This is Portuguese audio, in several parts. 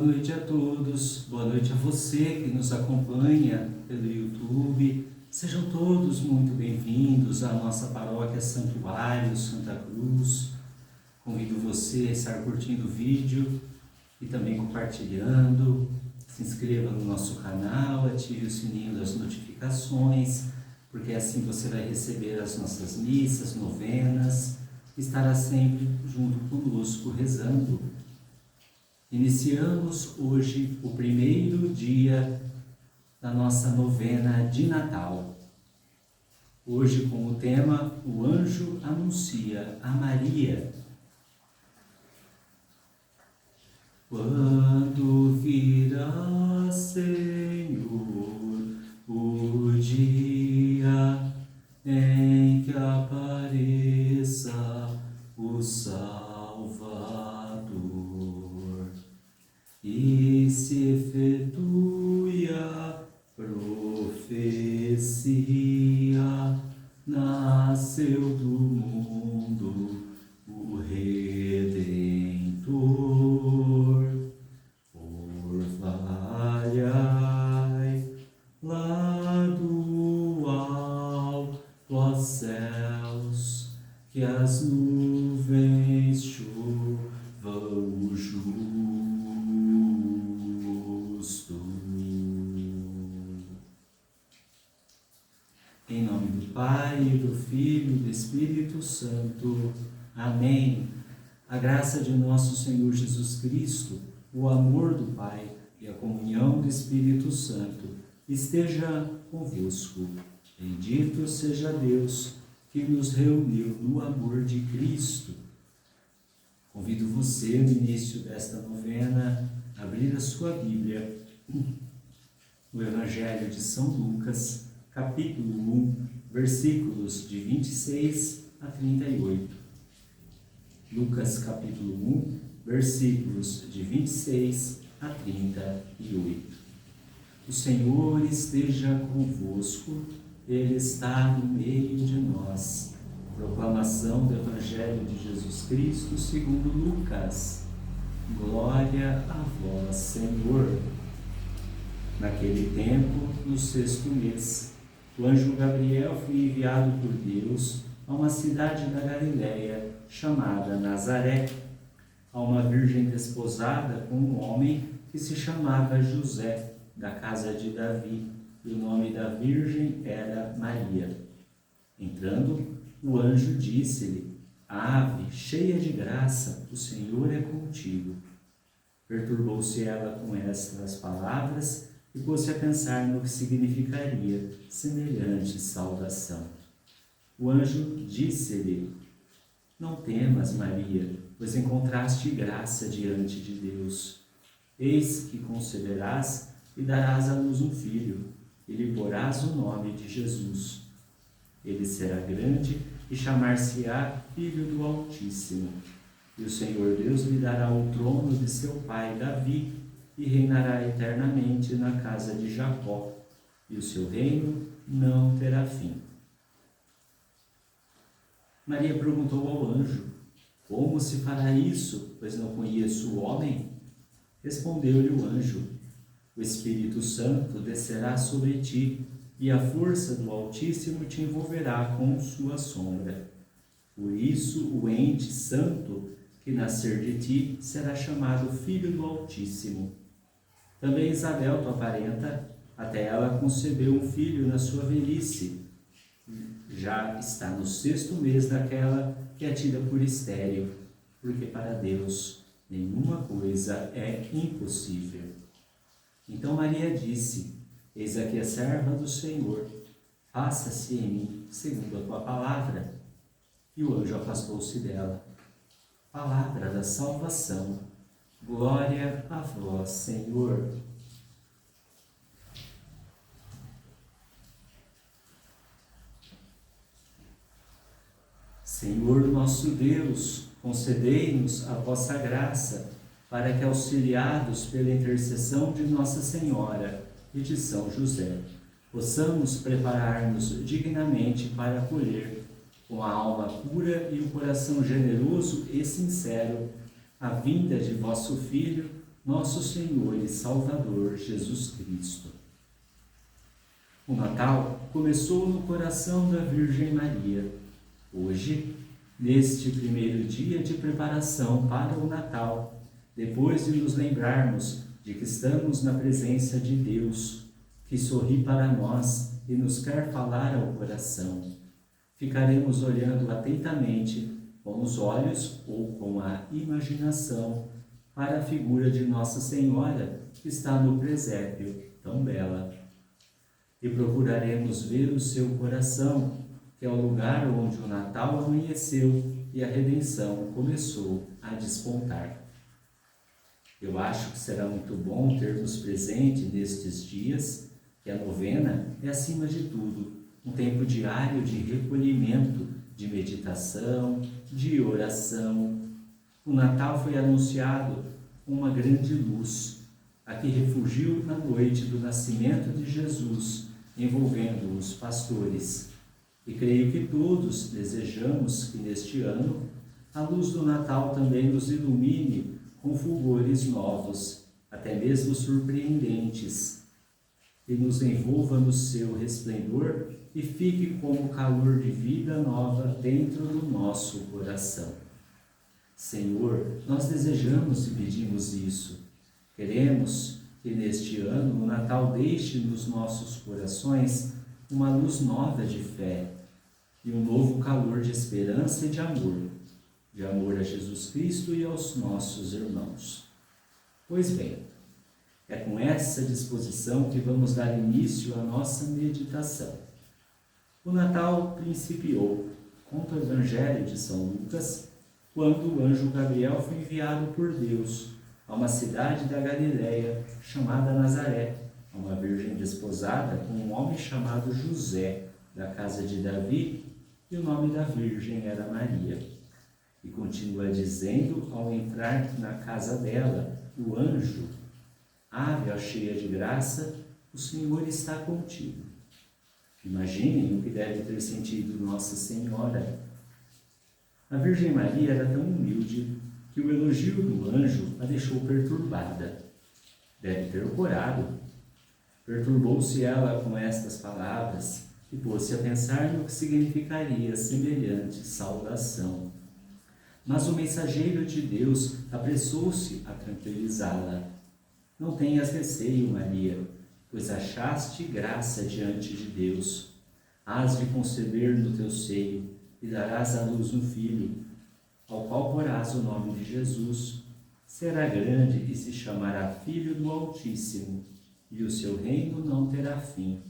boa noite a todos, boa noite a você que nos acompanha pelo YouTube. Sejam todos muito bem-vindos à nossa paróquia Santuário Santa Cruz. Convido você a estar curtindo o vídeo e também compartilhando. Se inscreva no nosso canal, ative o sininho das notificações, porque assim você vai receber as nossas missas, novenas, e estará sempre junto conosco rezando. Iniciamos hoje o primeiro dia da nossa novena de Natal. Hoje com o tema O Anjo Anuncia a Maria. Quando virá, Senhor, o dia em que apareça o Salvador e se efetue a profecia, nasceu do mundo o Redentor. Orvalhai lá do alto aos céus, que as nuvens chovam o justo. Em nome do Pai, do Filho e do Espírito Santo. Amém. A graça de nosso Senhor Jesus Cristo, o amor do Pai e a comunhão do Espírito Santo esteja convosco. Bendito seja Deus que nos reuniu no amor de Cristo. Convido você, no início desta novena, a abrir a sua Bíblia no Evangelho de São Lucas, capítulo 1, versículos de 26 a 38. Lucas, capítulo 1, versículos de 26 a 38. O Senhor esteja convosco, Ele está no meio de nós. Proclamação do Evangelho de Jesus Cristo segundo Lucas. Glória a vós, Senhor. Naquele tempo, no 6º mês, o anjo Gabriel foi enviado por Deus a uma cidade da Galiléia chamada Nazaré, a uma virgem desposada com um homem que se chamava José, da casa de Davi, e o nome da virgem era Maria. Entrando, o anjo disse-lhe: Ave, cheia de graça, o Senhor é contigo. Perturbou-se ela com estas palavras e pôs-se a pensar no que significaria semelhante saudação. O anjo disse-lhe: Não temas, Maria, pois encontraste graça diante de Deus. Eis que conceberás e darás à luz um filho, e lhe porás o nome de Jesus. Ele será grande e chamar-se-á Filho do Altíssimo. E o Senhor Deus lhe dará o trono de seu pai Davi, e reinará eternamente na casa de Jacó, e o seu reino não terá fim. Maria perguntou ao anjo: Como se fará isso, pois não conheço o homem? Respondeu-lhe o anjo: O Espírito Santo descerá sobre ti, e a força do Altíssimo te envolverá com sua sombra. Por isso, o ente santo que nascer de ti será chamado Filho do Altíssimo. Também Isabel, tua parenta, até ela concebeu um filho na sua velhice. Já está no 6º mês daquela que é tida por estéril, porque para Deus nenhuma coisa é impossível. Então Maria disse: Eis aqui a serva do Senhor, faça-se em mim segundo a tua palavra. E o anjo afastou-se dela. Palavra da salvação. Glória a vós, Senhor. Senhor nosso Deus, concedei-nos a vossa graça, para que, auxiliados pela intercessão de Nossa Senhora e de São José, possamos preparar-nos dignamente para acolher, com a alma pura e o coração generoso e sincero, a vinda de vosso Filho, nosso Senhor e Salvador Jesus Cristo. O Natal começou no coração da Virgem Maria. Hoje, neste primeiro dia de preparação para o Natal, depois de nos lembrarmos de que estamos na presença de Deus, que sorri para nós e nos quer falar ao coração, ficaremos olhando atentamente com os olhos ou com a imaginação para a figura de Nossa Senhora que está no presépio, tão bela. E procuraremos ver o seu coração, que é o lugar onde o Natal amanheceu e a redenção começou a despontar. Eu acho que será muito bom termos presente nestes dias que a novena é, acima de tudo, um tempo diário de recolhimento, de meditação, de oração. O Natal foi anunciado com uma grande luz, a que refugiu na noite do nascimento de Jesus, envolvendo os pastores. E creio que todos desejamos que neste ano a luz do Natal também nos ilumine com fulgores novos, até mesmo surpreendentes, e nos envolva no seu resplendor e fique como calor de vida nova dentro do nosso coração. Senhor, nós desejamos e pedimos isso. Queremos que neste ano o Natal deixe nos nossos corações uma luz nova de fé e um novo calor de esperança e de amor a Jesus Cristo e aos nossos irmãos. Pois bem, é com essa disposição que vamos dar início à nossa meditação. O Natal principiou, conta o Evangelho de São Lucas, quando o anjo Gabriel foi enviado por Deus a uma cidade da Galileia chamada Nazaré, a uma virgem desposada com um homem chamado José, da casa de Davi, e o nome da virgem era Maria. E continua dizendo, ao entrar na casa dela, o anjo: Ave, ó cheia de graça, o Senhor está contigo. Imaginem o que deve ter sentido Nossa Senhora. A Virgem Maria era tão humilde que o elogio do anjo a deixou perturbada. Deve ter corado. Perturbou-se ela com estas palavras e pôs-se a pensar no que significaria semelhante saudação. Mas o mensageiro de Deus apressou-se a tranquilizá-la. Não tenhas receio, Maria, pois achaste graça diante de Deus. Hás de conceber no teu seio e darás à luz um filho, ao qual porás o nome de Jesus. Será grande e se chamará Filho do Altíssimo, e o seu reino não terá fim.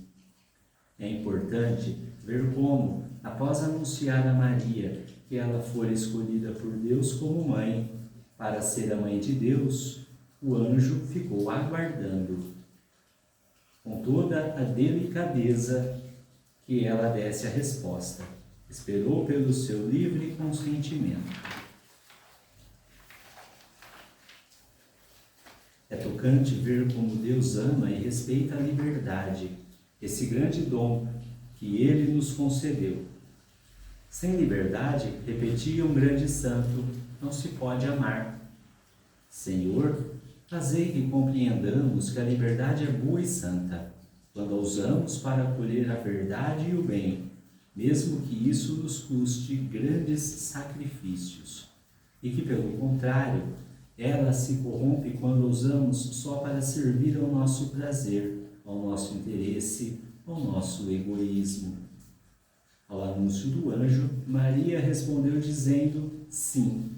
É importante ver como, após anunciar a Maria que ela fora escolhida por Deus como mãe, para ser a mãe de Deus, o anjo ficou aguardando, com toda a delicadeza, que ela desse a resposta. Esperou pelo seu livre consentimento. É tocante ver como Deus ama e respeita a liberdade, esse grande dom que Ele nos concedeu. Sem liberdade, repetia um grande santo, não se pode amar. Senhor, fazei que compreendamos que a liberdade é boa e santa, quando a usamos para acolher a verdade e o bem, mesmo que isso nos custe grandes sacrifícios, e que, pelo contrário, ela se corrompe quando usamos só para servir ao nosso prazer, ao nosso interesse, ao nosso egoísmo. Ao anúncio do anjo, Maria respondeu dizendo sim,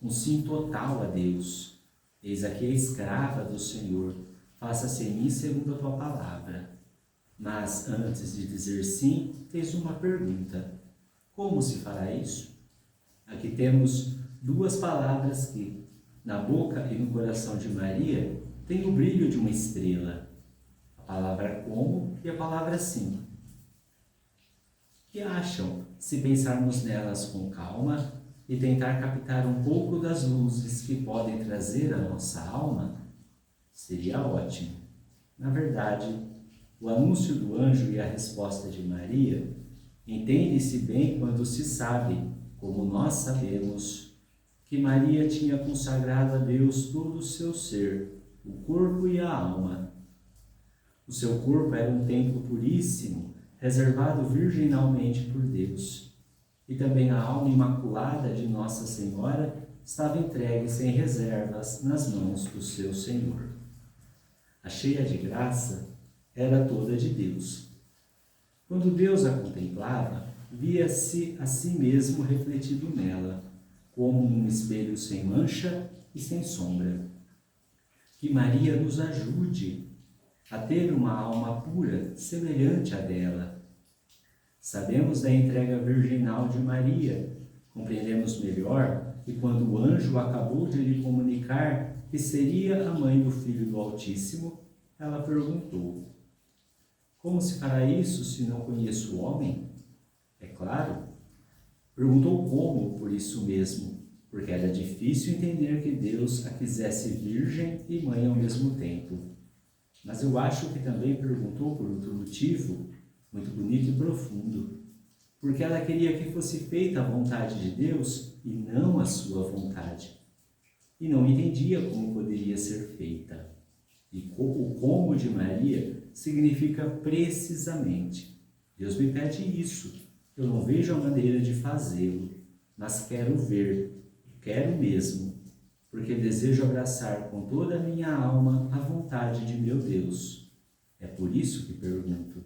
um sim total a Deus. Eis aqui a escrava do Senhor, faça-se em mim segundo a tua palavra. Mas antes de dizer sim, fez uma pergunta: como se fará isso? Aqui temos duas palavras que, na boca e no coração de Maria, têm o brilho de uma estrela. A palavra como e a palavra sim. O que acham se pensarmos nelas com calma e tentar captar um pouco das luzes que podem trazer à nossa alma? Seria ótimo. Na verdade, o anúncio do anjo e a resposta de Maria entende-se bem quando se sabe, como nós sabemos, que Maria tinha consagrado a Deus todo o seu ser, o corpo e a alma. O seu corpo era um templo puríssimo, reservado virginalmente por Deus. E também a alma imaculada de Nossa Senhora estava entregue sem reservas nas mãos do seu Senhor. A cheia de graça era toda de Deus. Quando Deus a contemplava, via-se a si mesmo refletido nela, como num espelho sem mancha e sem sombra. Que Maria nos ajude a ter uma alma pura, semelhante à dela. Sabemos da entrega virginal de Maria, compreendemos melhor que quando o anjo acabou de lhe comunicar que seria a mãe do Filho do Altíssimo, ela perguntou: como se fará isso se não conheço o homem? É claro, perguntou como por isso mesmo, porque era difícil entender que Deus a quisesse virgem e mãe ao mesmo tempo. Mas eu acho que também perguntou por outro motivo, muito bonito e profundo, porque ela queria que fosse feita a vontade de Deus e não a sua vontade. E não entendia como poderia ser feita. E o como de Maria significa precisamente: Deus me pede isso, eu não vejo a maneira de fazê-lo, mas quero ver, quero mesmo, porque desejo abraçar com toda a minha alma a vontade de meu Deus. É por isso que pergunto.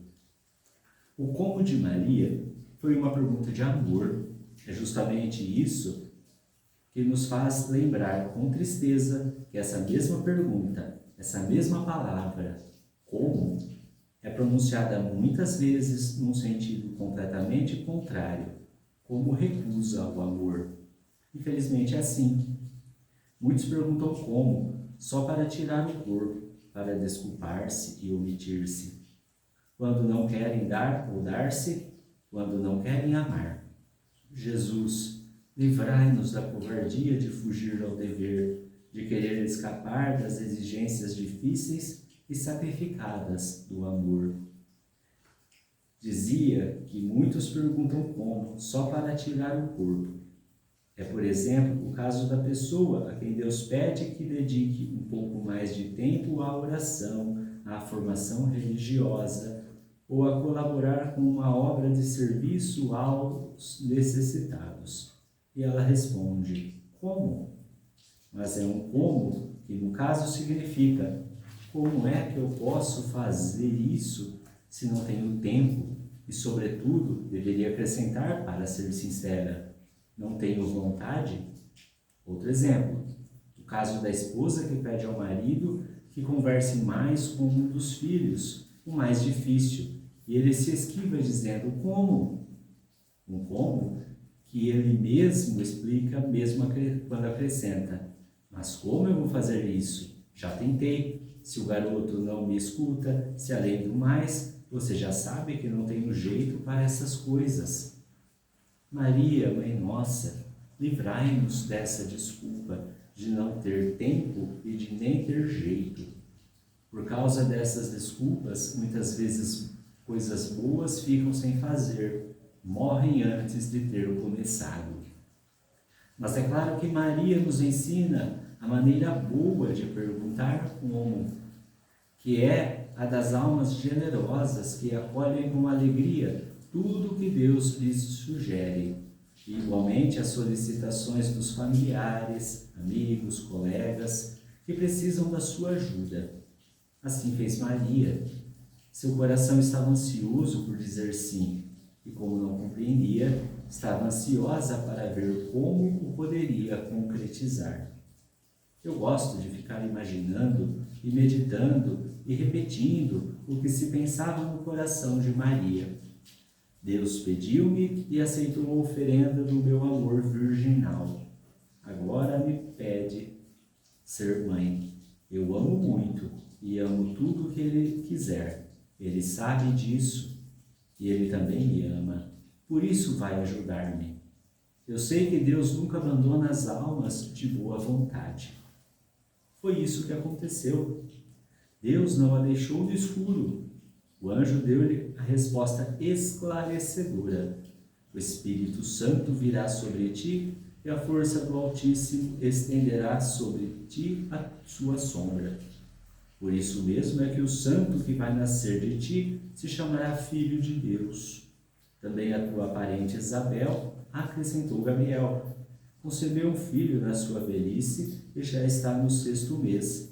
O como de Maria foi uma pergunta de amor. É justamente isso que nos faz lembrar com tristeza que essa mesma pergunta, essa mesma palavra, como, é pronunciada muitas vezes num sentido completamente contrário, como recusa ao amor. Infelizmente é assim. Muitos perguntam como, só para tirar o corpo, para desculpar-se e omitir-se. Quando não querem dar ou dar-se, quando não querem amar. Jesus, livrai-nos da covardia de fugir ao dever, de querer escapar das exigências difíceis e sacrificadas do amor. Dizia que muitos perguntam como, só para tirar o corpo. É, por exemplo, o caso da pessoa a quem Deus pede que dedique um pouco mais de tempo à oração, à formação religiosa, ou a colaborar com uma obra de serviço aos necessitados. E ela responde: como? Mas é um como que, no caso, significa: como é que eu posso fazer isso se não tenho tempo? E, sobretudo, deveria acrescentar, para ser sincera, não tenho vontade? Outro exemplo, o caso da esposa que pede ao marido que converse mais com um dos filhos, o mais difícil, e ele se esquiva dizendo: como? Um como que ele mesmo explica, mesmo quando acrescenta: mas como eu vou fazer isso? Já tentei. Se o garoto não me escuta, se além do mais, você já sabe que não tenho jeito para essas coisas. Maria, Mãe Nossa, livrai-nos dessa desculpa de não ter tempo e de nem ter jeito. Por causa dessas desculpas, muitas vezes coisas boas ficam sem fazer, morrem antes de ter começado. Mas é claro que Maria nos ensina a maneira boa de perguntar como, que é a das almas generosas que acolhem com alegria tudo o que Deus lhes sugere, e igualmente as solicitações dos familiares, amigos, colegas, que precisam da sua ajuda. Assim fez Maria. Seu coração estava ansioso por dizer sim, e como não compreendia, estava ansiosa para ver como o poderia concretizar. Eu gosto de ficar imaginando e meditando e repetindo o que se pensava no coração de Maria. Deus pediu-me e aceitou a oferenda do meu amor virginal. Agora me pede ser mãe. Eu amo muito e amo tudo o que Ele quiser. Ele sabe disso e Ele também me ama. Por isso vai ajudar-me. Eu sei que Deus nunca abandona as almas de boa vontade. Foi isso que aconteceu. Deus não a deixou no escuro. O anjo deu-lhe a resposta esclarecedora: o Espírito Santo virá sobre ti e a força do Altíssimo estenderá sobre ti a sua sombra. Por isso mesmo é que o santo que vai nascer de ti se chamará Filho de Deus. Também a tua parente Isabel, acrescentou Gabriel, concebeu um filho na sua velhice e já está no 6º mês.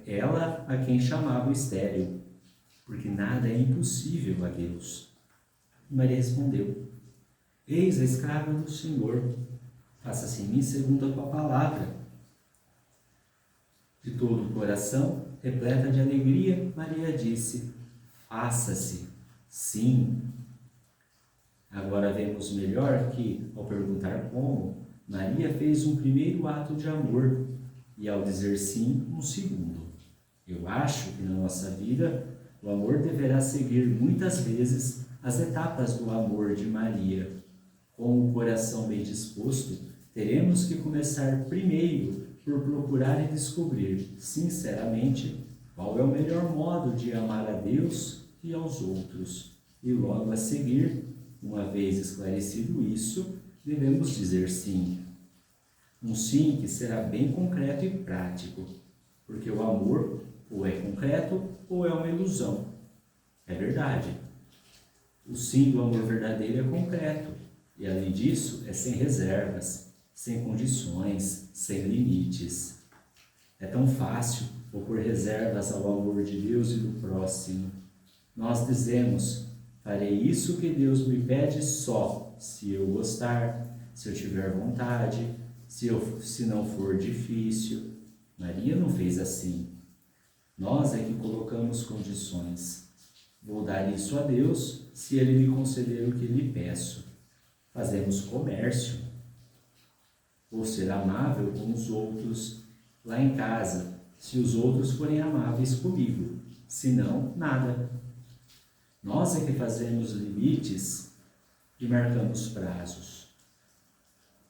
Ela a quem chamavam estéril, porque nada é impossível a Deus. Maria respondeu: Eis a escrava do Senhor, faça-se em mim segundo a tua palavra. De todo o coração, repleta de alegria, Maria disse: faça-se, sim. Agora vemos melhor que, ao perguntar como, Maria fez um primeiro ato de amor e, ao dizer sim, um segundo. Eu acho que na nossa vida, o amor deverá seguir muitas vezes as etapas do amor de Maria. Com o coração bem disposto, teremos que começar primeiro por procurar e descobrir, sinceramente, qual é o melhor modo de amar a Deus e aos outros. E logo a seguir, uma vez esclarecido isso, devemos dizer sim. Um sim que será bem concreto e prático, porque o amor ou é concreto ou é uma ilusão. É verdade. O sim do amor verdadeiro é concreto, e além disso é sem reservas, sem condições, sem limites. É tão fácil opor reservas ao amor de Deus e do próximo. Nós dizemos: farei isso que Deus me pede só se eu gostar, se eu tiver vontade, se não for difícil. Maria não fez assim. Nós é que colocamos condições. Vou dar isso a Deus se Ele me conceder o que lhe peço. Fazemos comércio. Vou ser amável com os outros lá em casa, se os outros forem amáveis comigo. Se não, nada. Nós é que fazemos limites e marcamos prazos.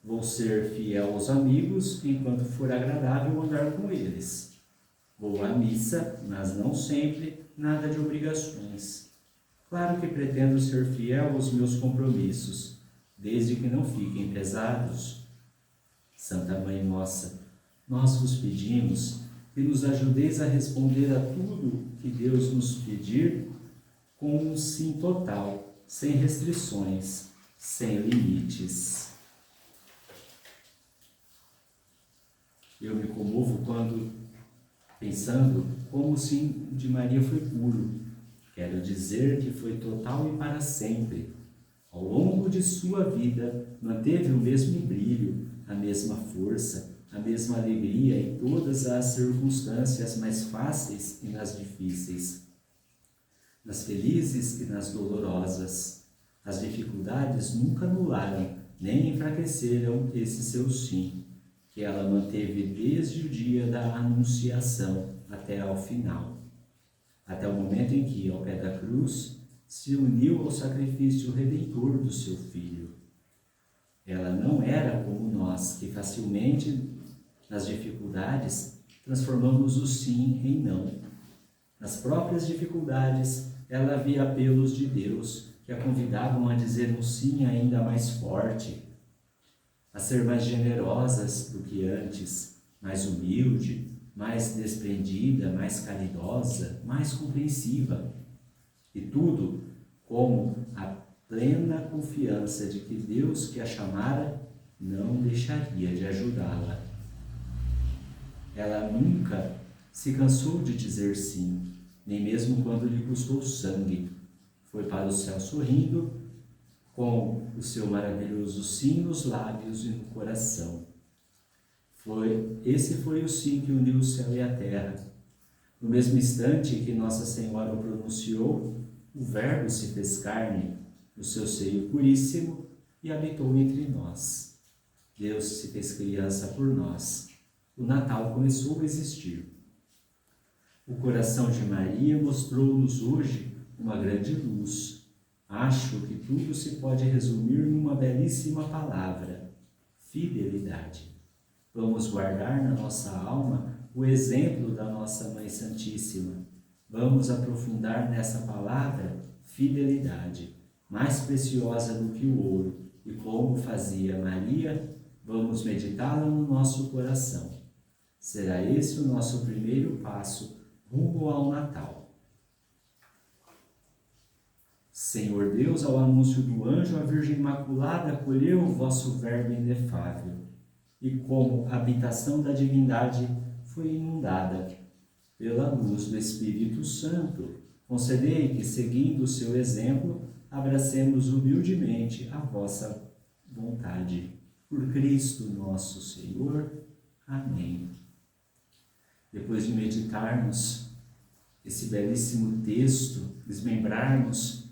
Vou ser fiel aos amigos enquanto for agradável andar com eles. Vou à missa, mas não sempre, nada de obrigações. Claro que pretendo ser fiel aos meus compromissos, desde que não fiquem pesados. Santa Mãe Nossa, nós vos pedimos que nos ajudeis a responder a tudo que Deus nos pedir com um sim total, sem restrições, sem limites. Eu me comovo quando, pensando como o sim de Maria foi puro. Quero dizer que foi total e para sempre. Ao longo de sua vida, manteve o mesmo brilho, a mesma força, a mesma alegria em todas as circunstâncias mais fáceis e nas difíceis, nas felizes e nas dolorosas. As dificuldades nunca anularam, nem enfraqueceram esse seu sim, que ela manteve desde o dia da Anunciação até ao final, até o momento em que, ao pé da cruz, se uniu ao sacrifício redentor do seu Filho. Ela não era como nós, que facilmente, nas dificuldades, transformamos o sim em não. Nas próprias dificuldades, ela via apelos de Deus que a convidavam a dizer um sim ainda mais forte, a ser mais generosas do que antes, mais humilde, mais desprendida, mais caridosa, mais compreensiva. E tudo como a plena confiança de que Deus que a chamara não deixaria de ajudá-la. Ela nunca se cansou de dizer sim, nem mesmo quando lhe custou sangue. Foi para o céu sorrindo, com o seu maravilhoso sim nos lábios e no coração. Esse foi o sim que uniu o céu e a terra. No mesmo instante que Nossa Senhora o pronunciou, o Verbo se fez carne no seu seio puríssimo e habitou entre nós. Deus se fez criança por nós. O Natal começou a existir. O coração de Maria mostrou-nos hoje uma grande luz. Acho que tudo se pode resumir numa belíssima palavra: fidelidade. Vamos guardar na nossa alma o exemplo da nossa Mãe Santíssima. Vamos aprofundar nessa palavra fidelidade, mais preciosa do que o ouro, e como fazia Maria, vamos meditá-la no nosso coração. Será esse o nosso primeiro passo rumo ao Natal. Senhor Deus, ao anúncio do anjo, a Virgem Imaculada acolheu o vosso verbo inefável, e como habitação da divindade foi inundada pela luz do Espírito Santo. Concedei que, seguindo o seu exemplo, abracemos humildemente a vossa vontade. Por Cristo nosso Senhor. Amém. Depois de meditarmos esse belíssimo texto, desmembrarmos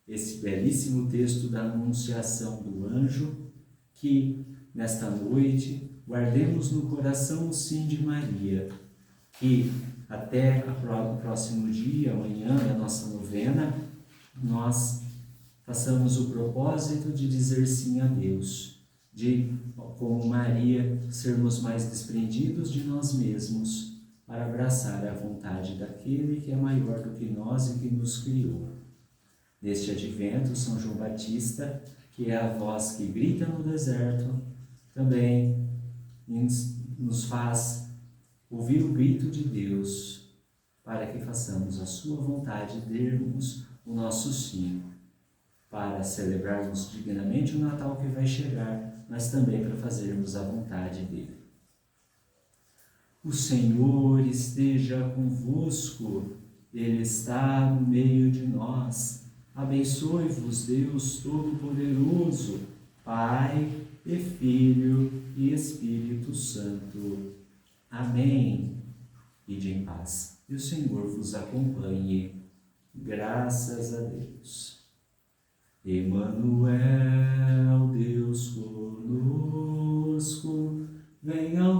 esse belíssimo texto da Anunciação do anjo, que nesta noite guardemos no coração o sim de Maria, que até o próximo dia, amanhã, da nossa novena, nós façamos o propósito de dizer sim a Deus, de, como Maria, sermos mais desprendidos de nós mesmos para abraçar a vontade daquele que é maior do que nós e que nos criou. Neste advento, São João Batista, que é a voz que grita no deserto, também nos faz ouvir o grito de Deus, para que façamos a sua vontade e dermos o nosso sim, para celebrarmos dignamente o Natal que vai chegar, mas também para fazermos a vontade dele. O Senhor esteja convosco, Ele está no meio de nós. Abençoe-vos, Deus Todo-Poderoso, Pai e Filho e Espírito Santo. Amém. Ide em paz. E o Senhor vos acompanhe. Graças a Deus. Emanuel, Deus conosco, venha